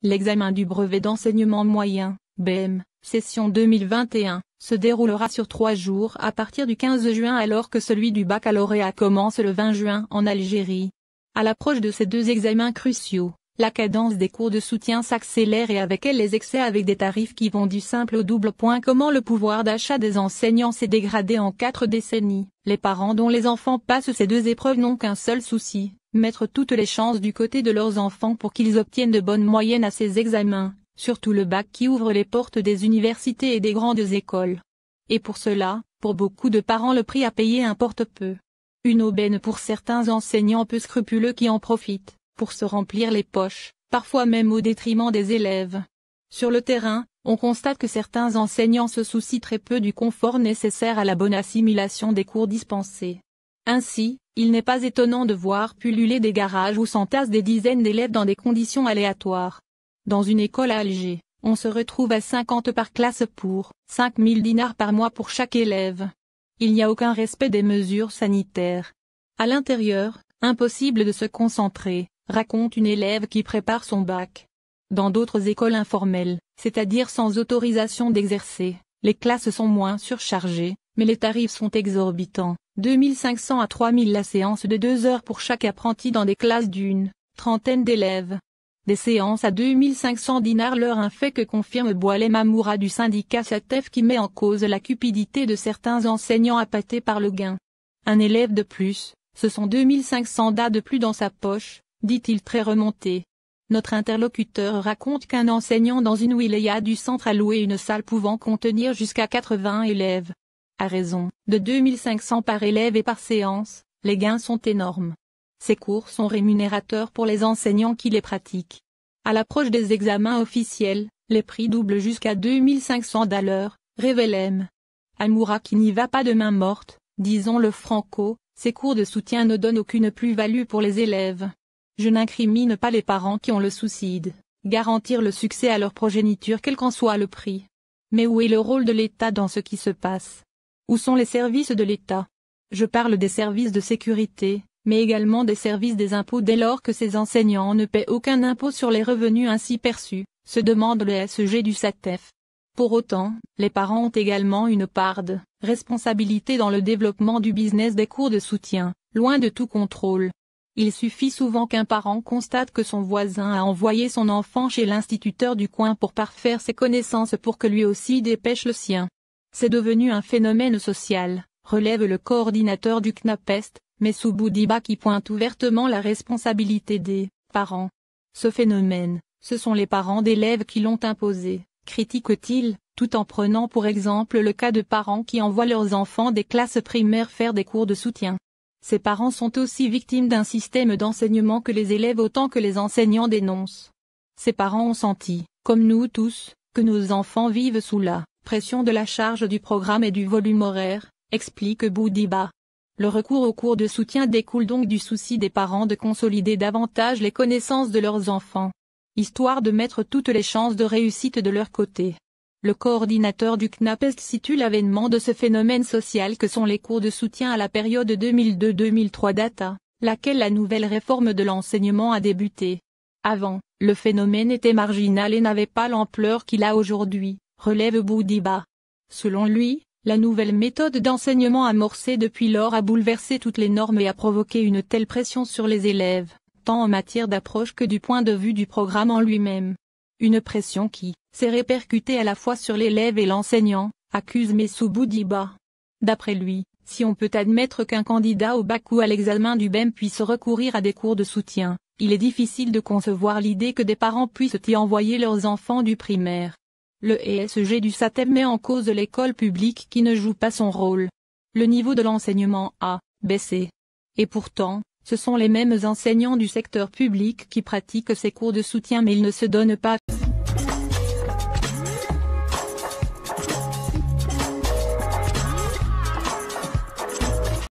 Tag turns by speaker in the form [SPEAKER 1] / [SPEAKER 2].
[SPEAKER 1] L'examen du brevet d'enseignement moyen, BEM, session 2021, se déroulera sur 3 jours à partir du 15 juin alors que celui du baccalauréat commence le 20 juin en Algérie. À l'approche de ces deux examens cruciaux, la cadence des cours de soutien s'accélère et avec elle les excès avec des tarifs qui vont du simple au double. Comment le pouvoir d'achat des enseignants s'est dégradé en 4 décennies. Les parents dont les enfants passent ces deux épreuves n'ont qu'un seul souci, mettre toutes les chances du côté de leurs enfants pour qu'ils obtiennent de bonnes moyennes à ces examens, surtout le bac qui ouvre les portes des universités et des grandes écoles. Et pour cela, pour beaucoup de parents le prix à payer importe peu. Une aubaine pour certains enseignants peu scrupuleux qui en profitent, pour se remplir les poches, parfois même au détriment des élèves. Sur le terrain, on constate que certains enseignants se soucient très peu du confort nécessaire à la bonne assimilation des cours dispensés. Ainsi, il n'est pas étonnant de voir pulluler des garages où s'entassent des dizaines d'élèves dans des conditions aléatoires. Dans une école à Alger, on se retrouve à 50 par classe pour 5 000 dinars par mois pour chaque élève. Il n'y a aucun respect des mesures sanitaires. À l'intérieur, impossible de se concentrer, raconte une élève qui prépare son bac. Dans d'autres écoles informelles, c'est-à-dire sans autorisation d'exercer, les classes sont moins surchargées, mais les tarifs sont exorbitants, 2 500 à 3 000 la séance de 2 heures pour chaque apprenti dans des classes d'une trentaine d'élèves. Des séances à 2 500 dinars l'heure, un fait que confirme Boualem Mamoura du syndicat SATEF qui met en cause la cupidité de certains enseignants appâtés par le gain. Un élève de plus, ce sont 2 500 DA de plus dans sa poche, dit-il très remonté. Notre interlocuteur raconte qu'un enseignant dans une wilaya du centre a loué une salle pouvant contenir jusqu'à 80 élèves. À raison de 2 500 par élève et par séance, les gains sont énormes. Ces cours sont rémunérateurs pour les enseignants qui les pratiquent. À l'approche des examens officiels, les prix doublent jusqu'à 2 500 DA l'heure, révèle M. Amoura qui n'y va pas de main morte, disons-le franco, ces cours de soutien ne donnent aucune plus-value pour les élèves. Je n'incrimine pas les parents qui ont le souci de garantir le succès à leur progéniture quel qu'en soit le prix. Mais où est le rôle de l'État dans ce qui se passe? Où sont les services de l'État? Je parle des services de sécurité, mais également des services des impôts dès lors que ces enseignants ne paient aucun impôt sur les revenus ainsi perçus, se demande le SEG du SATEF. Pour autant, les parents ont également une part de responsabilité dans le développement du business des cours de soutien, loin de tout contrôle. Il suffit souvent qu'un parent constate que son voisin a envoyé son enfant chez l'instituteur du coin pour parfaire ses connaissances pour que lui aussi dépêche le sien. C'est devenu un phénomène social, relève le coordinateur du CNAPEST, Messou Boudiba qui pointe ouvertement la responsabilité des parents. Ce phénomène, ce sont les parents d'élèves qui l'ont imposé, critique-t-il, tout en prenant pour exemple le cas de parents qui envoient leurs enfants des classes primaires faire des cours de soutien. Ces parents sont aussi victimes d'un système d'enseignement que les élèves autant que les enseignants dénoncent. Ces parents ont senti, comme nous tous, que nos enfants vivent sous la pression de la charge du programme et du volume horaire, explique Boudiba. Le recours aux cours de soutien découle donc du souci des parents de consolider davantage les connaissances de leurs enfants, histoire de mettre toutes les chances de réussite de leur côté. Le coordinateur du CNAPEST situe l'avènement de ce phénomène social que sont les cours de soutien à la période 2002-2003 data, laquelle la nouvelle réforme de l'enseignement a débuté. Avant, le phénomène était marginal et n'avait pas l'ampleur qu'il a aujourd'hui, relève Boudiba. Selon lui, la nouvelle méthode d'enseignement amorcée depuis lors a bouleversé toutes les normes et a provoqué une telle pression sur les élèves, tant en matière d'approche que du point de vue du programme en lui-même. Une pression qui s'est répercutée à la fois sur l'élève et l'enseignant, accuse Messou Boudiba. D'après lui, si on peut admettre qu'un candidat au bac ou à l'examen du BEM puisse recourir à des cours de soutien, il est difficile de concevoir l'idée que des parents puissent y envoyer leurs enfants du primaire. Le SEG du SATEF met en cause l'école publique qui ne joue pas son rôle. Le niveau de l'enseignement a baissé. Et pourtant, ce sont les mêmes enseignants du secteur public qui pratiquent ces cours de soutien mais ils ne se donnent pas